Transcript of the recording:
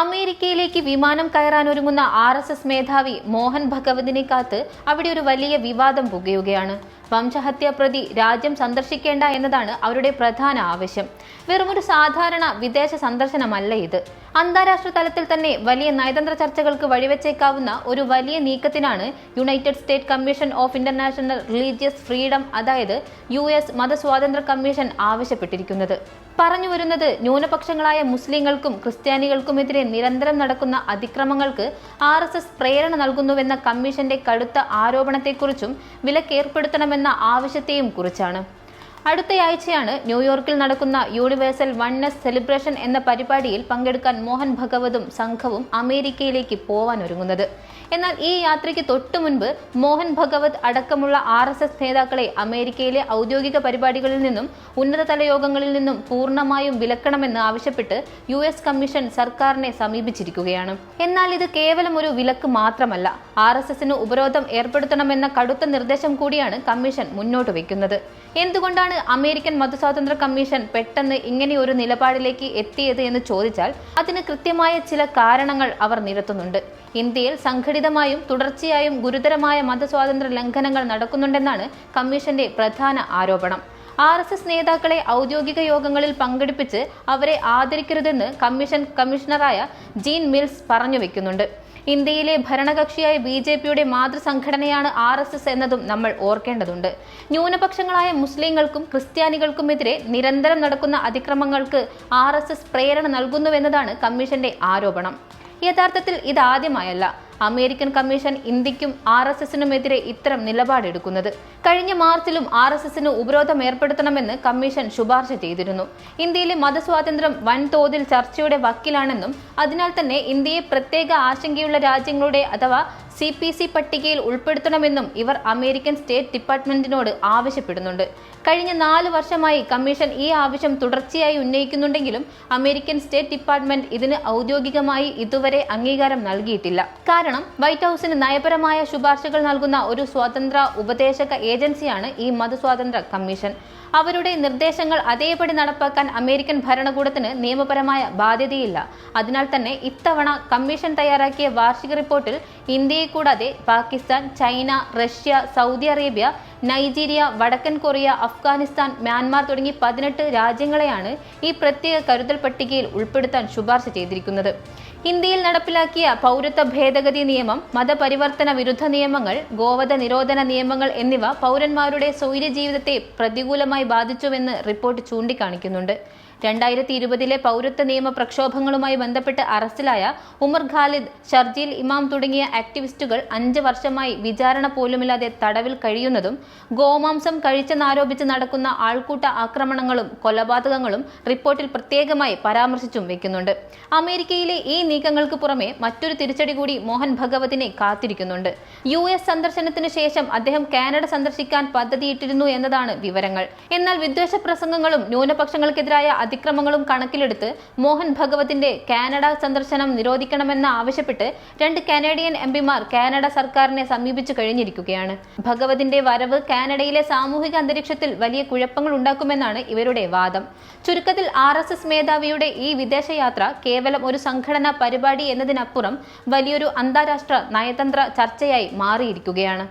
അമേരിക്കയിലേക്ക് വിമാനം കയറാനൊരുങ്ങുന്ന RSS മേധാവി മോഹൻ ഭഗവതിനെ കാത്ത് അവിടെ ഒരു വലിയ വിവാദം പുകയുകയാണ്. വംശഹത്യാ പ്രതി രാജ്യം സന്ദർശിക്കേണ്ട എന്നതാണ് അവരുടെ പ്രധാന ആവശ്യം. വെറുമൊരു സാധാരണ വിദേശ സന്ദർശനമല്ല ഇത്. അന്താരാഷ്ട്ര തലത്തിൽ തന്നെ വലിയ നയതന്ത്ര ചർച്ചകൾക്ക് വഴിവെച്ചേക്കാവുന്ന ഒരു വലിയ നീക്കത്തിനാണ് united state commission of international religious freedom, അതായത് US മതസ്വാതന്ത്ര്യ കമ്മീഷൻ ആവശ്യപ്പെട്ടിരിക്കുന്നത്. പറഞ്ഞുവരുന്നത് ന്യൂനപക്ഷങ്ങളായ മുസ്ലിങ്ങൾക്കും ക്രിസ്ത്യാനികൾക്കുമെതിരെ നിരന്തരം നടക്കുന്ന അതിക്രമങ്ങൾക്ക് RSS പ്രേരണ നൽകുന്നുവെന്ന കമ്മീഷന്റെ കടുത്ത ആരോപണത്തെക്കുറിച്ചും വിലക്കേർപ്പെടുത്തണമെന്ന ആവശ്യത്തെയും കുറിച്ചാണ്. അടുത്തയാഴ്ചയാണ് ന്യൂയോർക്കിൽ നടക്കുന്ന യൂണിവേഴ്സൽ വൺനെസ് സെലിബ്രേഷൻ എന്ന പരിപാടിയിൽ പങ്കെടുക്കാൻ മോഹൻ ഭഗവതും സംഘവും അമേരിക്കയിലേക്ക് പോവാനൊരുങ്ങുന്നത്. എന്നാൽ ഈ യാത്രയ്ക്ക് തൊട്ടു മുൻപ് മോഹൻ ഭഗവത് അടക്കമുള്ള RSS നേതാക്കളെ അമേരിക്കയിലെ ഔദ്യോഗിക പരിപാടികളിൽ നിന്നും ഉന്നതതല യോഗങ്ങളിൽ നിന്നും പൂർണ്ണമായും വിലക്കണമെന്ന് ആവശ്യപ്പെട്ട് US കമ്മീഷൻ സർക്കാരിനെ സമീപിച്ചിരിക്കുകയാണ്. എന്നാൽ ഇത് കേവലം ഒരു വിലക്ക് മാത്രമല്ല, RSSന് ഉപരോധം ഏർപ്പെടുത്തണമെന്ന കടുത്ത നിർദ്ദേശം കൂടിയാണ് കമ്മീഷൻ മുന്നോട്ട് വയ്ക്കുന്നത്. എന്തുകൊണ്ടാണ് അമേരിക്കൻ മതസ്വാതന്ത്ര്യ കമ്മീഷൻ പെട്ടെന്ന് ഇങ്ങനെ ഒരു നിലപാടിലേക്ക് എത്തിയത് എന്ന് ചോദിച്ചാൽ അതിന് കൃത്യമായ ചില കാരണങ്ങൾ അവർ നിരത്തുന്നുണ്ട്. ഇന്ത്യയിൽ സംഘടിതമായും തുടർച്ചയായും ഗുരുതരമായ മതസ്വാതന്ത്ര്യ ലംഘനങ്ങൾ നടക്കുന്നുണ്ടെന്നാണ് കമ്മീഷന്റെ പ്രധാന ആരോപണം. RSS നേതാക്കളെ ഔദ്യോഗിക യോഗങ്ങളിൽ പങ്കെടുപ്പിച്ച് അവരെ ആദരിക്കരുതെന്ന് കമ്മീഷണറായ ജീൻ മിൽസ് പറഞ്ഞു വെക്കുന്നുണ്ട്. ഇന്ത്യയിലെ ഭരണകക്ഷിയായ BJPയുടെ മാതൃസംഘടനയാണ് RSS എന്നതും നമ്മൾ ഓർക്കേണ്ടതുണ്ട്. ന്യൂനപക്ഷങ്ങളായ മുസ്ലിങ്ങൾക്കും ക്രിസ്ത്യാനികൾക്കുമെതിരെ നിരന്തരം നടക്കുന്ന അതിക്രമങ്ങൾക്ക് RSS പ്രേരണ നൽകുന്നുവെന്നതാണ് കമ്മീഷന്റെ ആരോപണം. യഥാർത്ഥത്തിൽ ഇതാദ്യമായല്ല അമേരിക്കൻ കമ്മീഷൻ ഇന്ത്യക്കും RSSനുമെതിരെ ഇത്തരം നിലപാടെടുക്കുന്നത്. കഴിഞ്ഞ മാർച്ചിലും RSSന് ഉപരോധം ഏർപ്പെടുത്തണമെന്ന് കമ്മീഷൻ ശുപാർശ ചെയ്തിരുന്നു. ഇന്ത്യയിലെ മതസ്വാതന്ത്ര്യം വൻതോതിൽ ചർച്ചയുടെ വക്കിലാണെന്നും അതിനാൽ തന്നെ ഇന്ത്യയെ പ്രത്യേക ആശങ്കയുള്ള രാജ്യങ്ങളുടെ അഥവാ CPC പട്ടികയിൽ ഉൾപ്പെടുത്തണമെന്നും ഇവർ അമേരിക്കൻ സ്റ്റേറ്റ് ഡിപ്പാർട്ട്മെന്റിനോട് ആവശ്യപ്പെടുന്നുണ്ട്. കഴിഞ്ഞ 4 വർഷമായി കമ്മീഷൻ ഈ ആവശ്യം തുടർച്ചയായി ഉന്നയിക്കുന്നുണ്ടെങ്കിലും അമേരിക്കൻ സ്റ്റേറ്റ് ഡിപ്പാർട്ട്മെന്റ് ഇതിന് ഔദ്യോഗികമായി ഇതുവരെ അംഗീകാരം നൽകിയിട്ടില്ല. കാരണം വൈറ്റ് ഹൌസിന് നയപരമായ ശുപാർശകൾ നൽകുന്ന ഒരു സ്വതന്ത്ര ഉപദേശക ഏജൻസിയാണ് ഈ മതസ്വാതന്ത്ര്യ കമ്മീഷൻ. അവരുടെ നിർദ്ദേശങ്ങൾ അതേപടി നടപ്പാക്കാൻ അമേരിക്കൻ ഭരണകൂടത്തിന് നിയമപരമായ ബാധ്യതയില്ല. അതിനാൽ തന്നെ ഇത്തവണ കമ്മീഷൻ തയ്യാറാക്കിയ വാർഷിക റിപ്പോർട്ടിൽ ഇന്ത്യയെ കൂടാതെ Pakistan, China, Russia, Saudi Arabia, Nigeria, വടക്കൻ കൊറിയ, അഫ്ഗാനിസ്ഥാൻ, മ്യാൻമാർ തുടങ്ങി 18 രാജ്യങ്ങളെയാണ് ഈ പ്രത്യേക കരുതൽ പട്ടികയിൽ ഉൾപ്പെടുത്താൻ ശുപാർശ ചെയ്തിരിക്കുന്നത്. ഇന്ത്യയിൽ നടപ്പിലാക്കിയ പൗരത്വ ഭേദഗതി നിയമം, മതപരിവർത്തന വിരുദ്ധ നിയമങ്ങൾ, ഗോവധ നിരോധന നിയമങ്ങൾ എന്നിവ പൗരന്മാരുടെ സ്വൈര്യ ജീവിതത്തെ പ്രതികൂലമായി ബാധിച്ചുവെന്ന് റിപ്പോർട്ട് ചൂണ്ടിക്കാണിക്കുന്നുണ്ട്. 2020 പൗരത്വ നിയമ പ്രക്ഷോഭങ്ങളുമായി ബന്ധപ്പെട്ട് അറസ്റ്റിലായ ഉമർ ഖാലിദ്, ഷർജീൽ ഇമാം തുടങ്ങിയ ആക്ടിവിസ്റ്റുകൾ 5 വർഷമായി വിചാരണ പോലുമില്ലാതെ തടവിൽ കഴിയുന്നതും ഗോമാംസം കഴിച്ചെന്നാരോപിച്ച് നടക്കുന്ന ആൾക്കൂട്ട ആക്രമണങ്ങളും കൊലപാതകങ്ങളും റിപ്പോർട്ടിൽ പ്രത്യേകമായി പരാമർശിച്ചും വെക്കുന്നുണ്ട്. അമേരിക്കയിലെ ഈ നീക്കങ്ങൾക്ക് പുറമെ മറ്റൊരു തിരിച്ചടി കൂടി മോഹൻ ഭഗവതിനെ കാത്തിരിക്കുന്നുണ്ട്. US സന്ദർശനത്തിന് ശേഷം അദ്ദേഹം കാനഡ സന്ദർശിക്കാൻ പദ്ധതിയിട്ടിരുന്നു എന്നതാണ് വിവരങ്ങൾ. എന്നാൽ വിദ്വേഷ പ്രസംഗങ്ങളും ന്യൂനപക്ഷങ്ങൾക്കെതിരായ അതിക്രമങ്ങളും കണക്കിലെടുത്ത് മോഹൻ ഭഗവതിന്റെ കാനഡ സന്ദർശനം നിരോധിക്കണമെന്ന് ആവശ്യപ്പെട്ട് 2 കാനഡിയൻ MPമാർ കാനഡ സർക്കാരിനെ സമീപിച്ചു കഴിഞ്ഞിരിക്കുകയാണ്. ഭഗവതിന്റെ വരവ് കാനഡയിലെ സാമൂഹിക അന്തരീക്ഷത്തിൽ വലിയ കുഴപ്പങ്ങൾ ഉണ്ടാക്കുമെന്നാണ് ഇവരുടെ വാദം. ചുരുക്കത്തിൽ RSS മേധാവിയുടെ ഈ വിദേശയാത്ര കേവലം ഒരു സംഘടനാ പരിപാടി എന്നതിനപ്പുറം വലിയൊരു അന്താരാഷ്ട്ര നയതന്ത്ര ചർച്ചയായി മാറിയിരിക്കുകയാണ്.